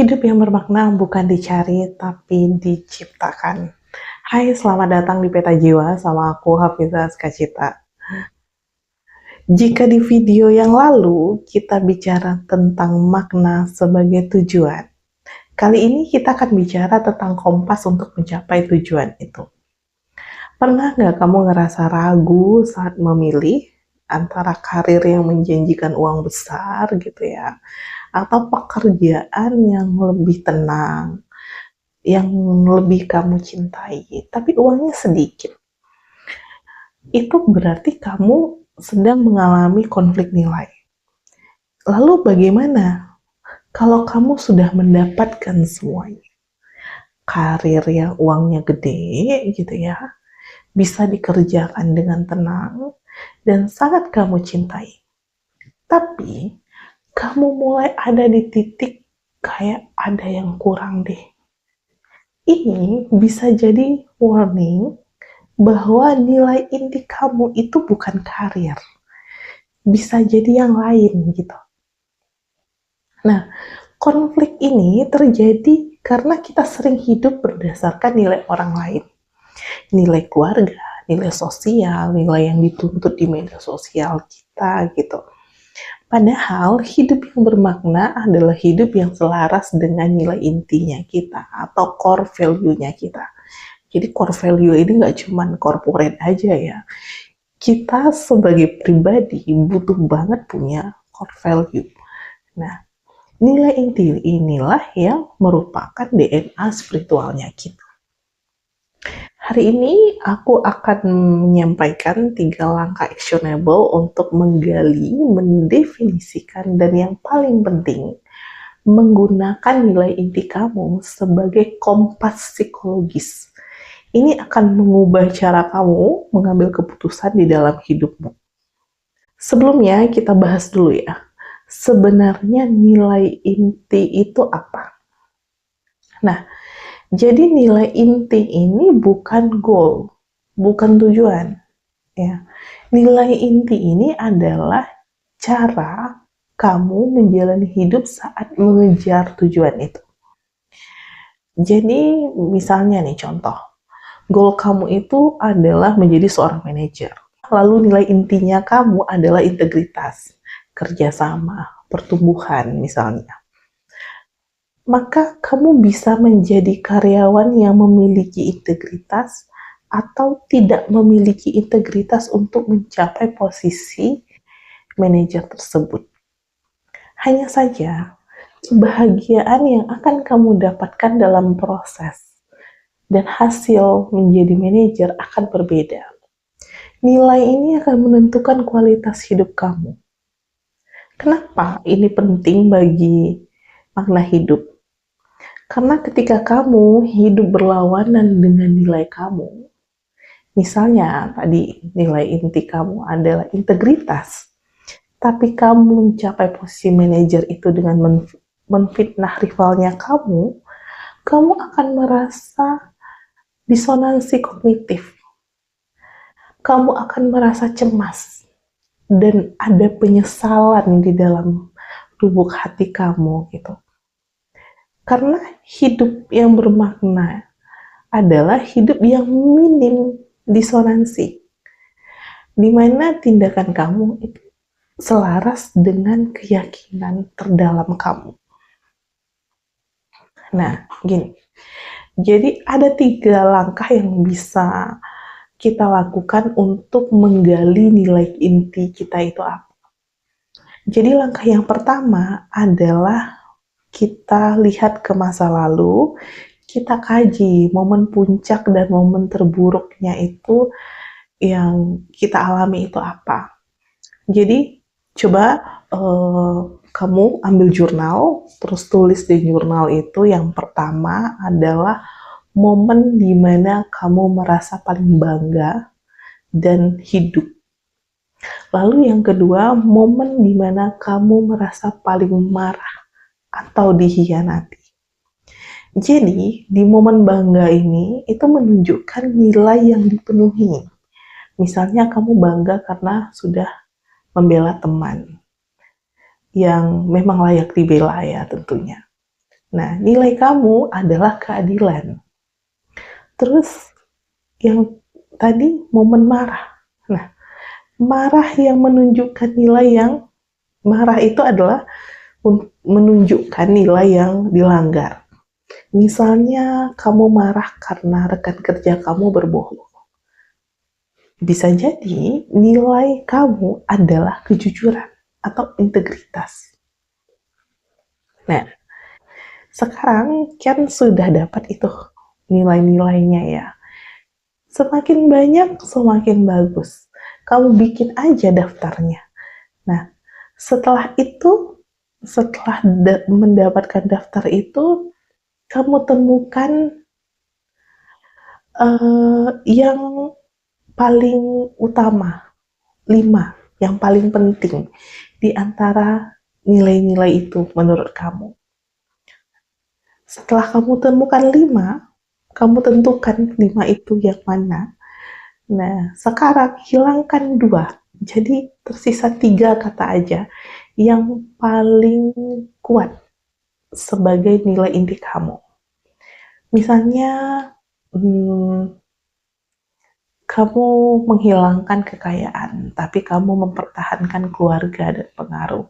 Hidup yang bermakna bukan dicari, tapi diciptakan. Hai, selamat datang di Peta Jiwa sama aku, Hafizah Skacita. Jika di video yang lalu kita bicara tentang makna sebagai tujuan, kali ini kita akan bicara tentang kompas untuk mencapai tujuan itu. Pernah nggak kamu ngerasa ragu saat memilih antara karir yang menjanjikan uang besar gitu ya, atau pekerjaan yang lebih tenang, yang lebih kamu cintai, tapi uangnya sedikit? Itu berarti kamu sedang mengalami konflik nilai. Lalu bagaimana kalau kamu sudah mendapatkan semuanya? Karir yang uangnya gede gitu ya, bisa dikerjakan dengan tenang, dan sangat kamu cintai. Tapi, kamu mulai ada di titik kayak ada yang kurang deh. Ini bisa jadi warning bahwa nilai inti kamu itu bukan karir. Bisa jadi yang lain gitu. Nah, konflik ini terjadi karena kita sering hidup berdasarkan nilai orang lain. Nilai keluarga, nilai sosial, nilai yang dituntut di media sosial kita gitu. Padahal hidup yang bermakna adalah hidup yang selaras dengan nilai intinya kita atau core value-nya kita. Jadi core value ini nggak cuma corporate aja ya. Kita sebagai pribadi butuh banget punya core value. Nah, nilai inti inilah yang merupakan DNA spiritualnya kita. Hari ini aku akan menyampaikan 3 langkah actionable untuk menggali, mendefinisikan, dan yang paling penting, menggunakan nilai inti kamu sebagai kompas psikologis. Ini akan mengubah cara kamu mengambil keputusan di dalam hidupmu. Sebelumnya kita bahas dulu ya, sebenarnya nilai inti itu apa? Nah, jadi nilai inti ini bukan goal, bukan tujuan. Ya. Nilai inti ini adalah cara kamu menjalani hidup saat mengejar tujuan itu. Jadi misalnya nih contoh, goal kamu itu adalah menjadi seorang manajer. Lalu nilai intinya kamu adalah integritas, kerjasama, pertumbuhan misalnya. Maka kamu bisa menjadi karyawan yang memiliki integritas atau tidak memiliki integritas untuk mencapai posisi manajer tersebut. Hanya saja, kebahagiaan yang akan kamu dapatkan dalam proses dan hasil menjadi manajer akan berbeda. Nilai ini akan menentukan kualitas hidup kamu. Kenapa ini penting bagi makna hidup? Karena ketika kamu hidup berlawanan dengan nilai kamu, misalnya tadi nilai inti kamu adalah integritas, tapi kamu mencapai posisi manajer itu dengan menfitnah rivalnya kamu akan merasa disonansi kognitif. Kamu akan merasa cemas dan ada penyesalan di dalam lubuk hati kamu gitu. Karena hidup yang bermakna adalah hidup yang minim disonansi, di mana tindakan kamu itu selaras dengan keyakinan terdalam kamu. Nah, gini. Jadi ada 3 langkah yang bisa kita lakukan untuk menggali nilai inti kita itu apa. Jadi langkah yang pertama adalah kita lihat ke masa lalu, kita kaji momen puncak dan momen terburuknya itu yang kita alami itu apa. Jadi coba kamu ambil jurnal, terus tulis di jurnal itu yang pertama adalah momen di mana kamu merasa paling bangga dan hidup. Lalu yang kedua, momen di mana kamu merasa paling marah atau dikhianati. Jadi, di momen bangga ini, itu menunjukkan nilai yang dipenuhi. Misalnya kamu bangga karena sudah membela teman yang memang layak dibela ya tentunya. Nah, nilai kamu adalah keadilan. Terus yang tadi momen marah. Nah, marah yang menunjukkan nilai yang marah itu adalah menunjukkan nilai yang dilanggar. Misalnya kamu marah karena rekan kerja kamu berbohong. Bisa jadi nilai kamu adalah kejujuran atau integritas. Nah, sekarang kan sudah dapat itu nilai-nilainya ya. Semakin banyak, semakin bagus. Kamu bikin aja daftarnya. Nah, setelah itu, setelah mendapatkan daftar itu, kamu temukan yang paling utama, 5, yang paling penting di antara nilai-nilai itu menurut kamu. Setelah kamu temukan 5, kamu tentukan 5 itu yang mana. Nah, sekarang hilangkan 2. Jadi tersisa 3 kata aja yang paling kuat sebagai nilai inti kamu. Misalnya, kamu menghilangkan kekayaan, tapi kamu mempertahankan keluarga dan pengaruh.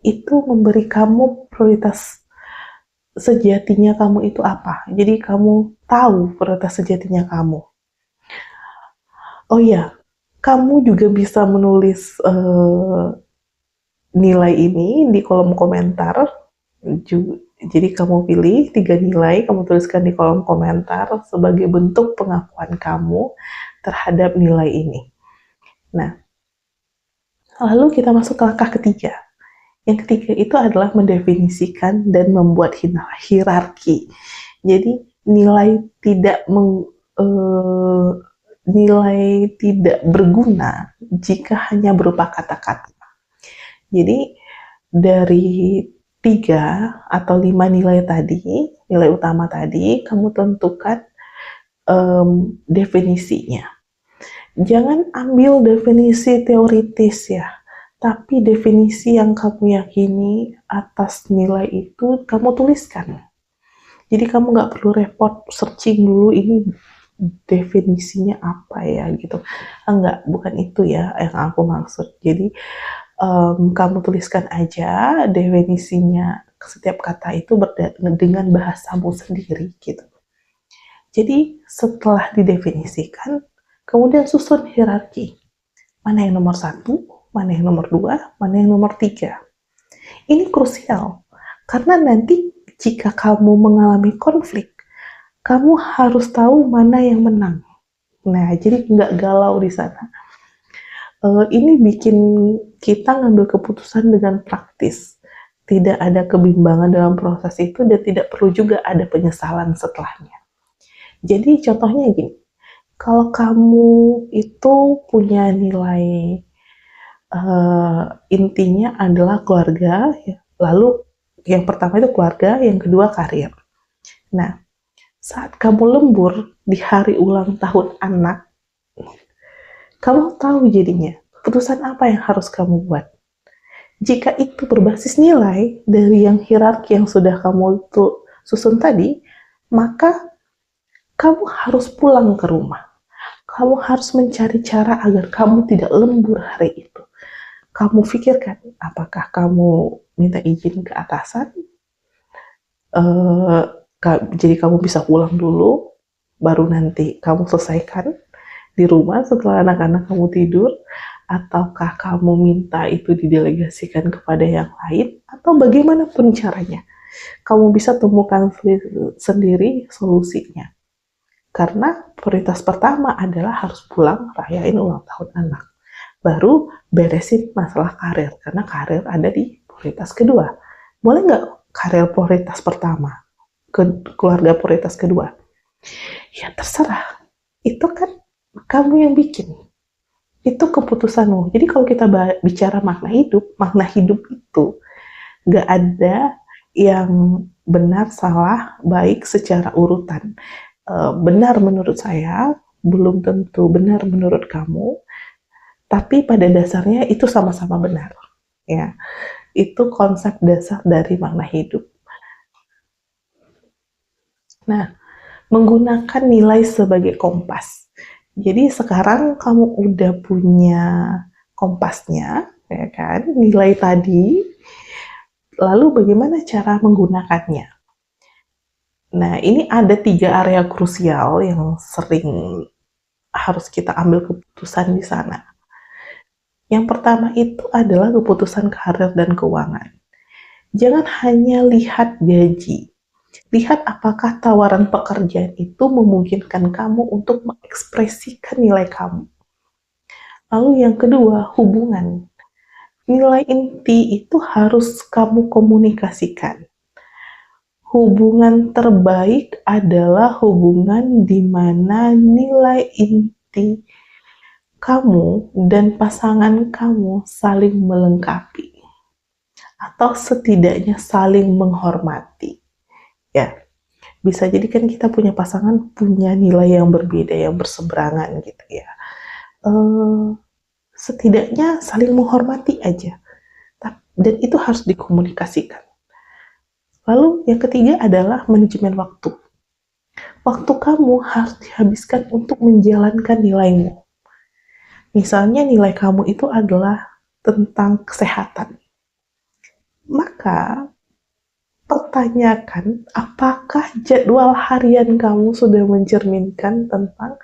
Itu memberi kamu prioritas sejatinya kamu itu apa. Jadi kamu tahu prioritas sejatinya kamu. Oh iya, kamu juga bisa menulis nilai ini di kolom komentar. Jadi kamu pilih 3 nilai, kamu tuliskan di kolom komentar sebagai bentuk pengakuan kamu terhadap nilai ini. Nah, lalu kita masuk ke langkah ketiga. Yang ketiga itu adalah mendefinisikan dan membuat hierarki. Jadi nilai tidak berguna jika hanya berupa kata-kata. Jadi dari 3 atau 5 nilai tadi, nilai utama tadi, kamu tentukan definisinya. Jangan ambil definisi teoritis ya, tapi definisi yang kamu yakini atas nilai itu kamu tuliskan. Jadi kamu nggak perlu repot searching dulu ini definisinya apa ya gitu. Enggak, bukan itu ya yang aku maksud. Jadi kamu tuliskan aja definisinya setiap kata itu dengan bahasamu sendiri gitu. Jadi setelah didefinisikan, kemudian susun hierarki. Mana yang nomor 1, mana yang nomor 2, mana yang nomor 3. Ini krusial, karena nanti jika kamu mengalami konflik, kamu harus tahu mana yang menang. Nah, jadi nggak galau di sana. Ini bikin kita ngambil keputusan dengan praktis. Tidak ada kebimbangan dalam proses itu dan tidak perlu juga ada penyesalan setelahnya. Jadi contohnya gini, kalau kamu itu punya nilai intinya adalah keluarga, lalu yang pertama itu keluarga, yang kedua karir. Nah, saat kamu lembur di hari ulang tahun anak, kamu tahu jadinya keputusan apa yang harus kamu buat. Jika itu berbasis nilai dari yang hierarki yang sudah kamu susun tadi, maka kamu harus pulang ke rumah. Kamu harus mencari cara agar kamu tidak lembur hari itu. Kamu pikirkan, apakah kamu minta izin ke atasan? Jadi kamu bisa pulang dulu, baru nanti kamu selesaikan di rumah setelah anak-anak kamu tidur, ataukah kamu minta itu didelegasikan kepada yang lain, atau bagaimanapun caranya. Kamu bisa temukan sendiri solusinya. Karena prioritas pertama adalah harus pulang rayain ulang tahun anak. Baru beresin masalah karir, karena karir ada di prioritas kedua. Boleh nggak karir prioritas pertama? Keluarga prioritas kedua? Ya terserah. Itu kan kamu yang bikin. Itu keputusanmu. Jadi kalau kita bicara makna hidup itu nggak ada yang benar, salah, baik secara urutan. Benar menurut saya, belum tentu benar menurut kamu, tapi pada dasarnya itu sama-sama benar. Ya, itu konsep dasar dari makna hidup. Nah, menggunakan nilai sebagai kompas. Jadi sekarang kamu udah punya kompasnya, ya kan? Nilai tadi. Lalu bagaimana cara menggunakannya? Nah, ini ada 3 area krusial yang sering harus kita ambil keputusan di sana. Yang pertama itu adalah keputusan karir dan keuangan. Jangan hanya lihat gaji. Lihat apakah tawaran pekerjaan itu memungkinkan kamu untuk mengekspresikan nilai kamu. Lalu yang kedua, hubungan. Nilai inti itu harus kamu komunikasikan. Hubungan terbaik adalah hubungan di mana nilai inti kamu dan pasangan kamu saling melengkapi atau setidaknya saling menghormati. Ya, bisa jadi kan kita punya pasangan punya nilai yang berbeda, yang berseberangan gitu ya. Setidaknya saling menghormati aja. Dan itu harus dikomunikasikan. Lalu yang ketiga adalah manajemen waktu. Waktu kamu harus dihabiskan untuk menjalankan nilaimu. Misalnya nilai kamu itu adalah tentang kesehatan. Maka pertanyakan apakah jadwal harian kamu sudah mencerminkan tentang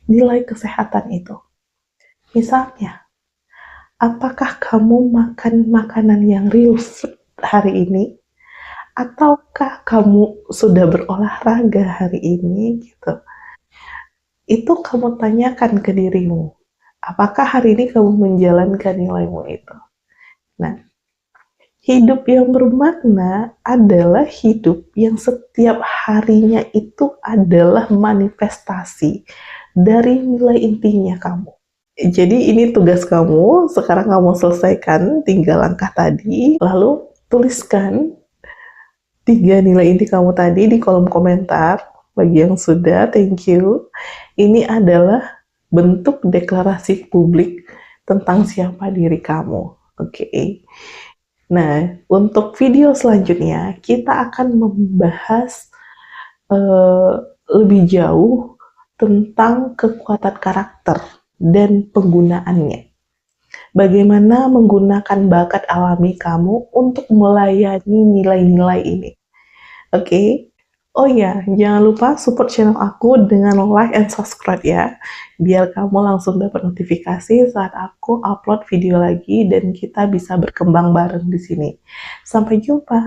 nilai kesehatan itu. Misalnya, apakah kamu makan makanan yang real food hari ini? Ataukah kamu sudah berolahraga hari ini gitu? Itu kamu tanyakan ke dirimu. Apakah hari ini kamu menjalankan nilaimu itu? Nah, hidup yang bermakna adalah hidup yang setiap harinya itu adalah manifestasi dari nilai intinya kamu. Jadi ini tugas kamu, sekarang kamu selesaikan 3 langkah tadi, lalu tuliskan 3 nilai inti kamu tadi di kolom komentar. Bagi yang sudah, thank you. Ini adalah bentuk deklarasi publik tentang siapa diri kamu. Oke. Nah, untuk video selanjutnya, kita akan membahas lebih jauh tentang kekuatan karakter dan penggunaannya. Bagaimana menggunakan bakat alami kamu untuk melayani nilai-nilai ini. Oke. Oh ya, jangan lupa support channel aku dengan like and subscribe ya. Biar kamu langsung dapat notifikasi saat aku upload video lagi dan kita bisa berkembang bareng di sini. Sampai jumpa.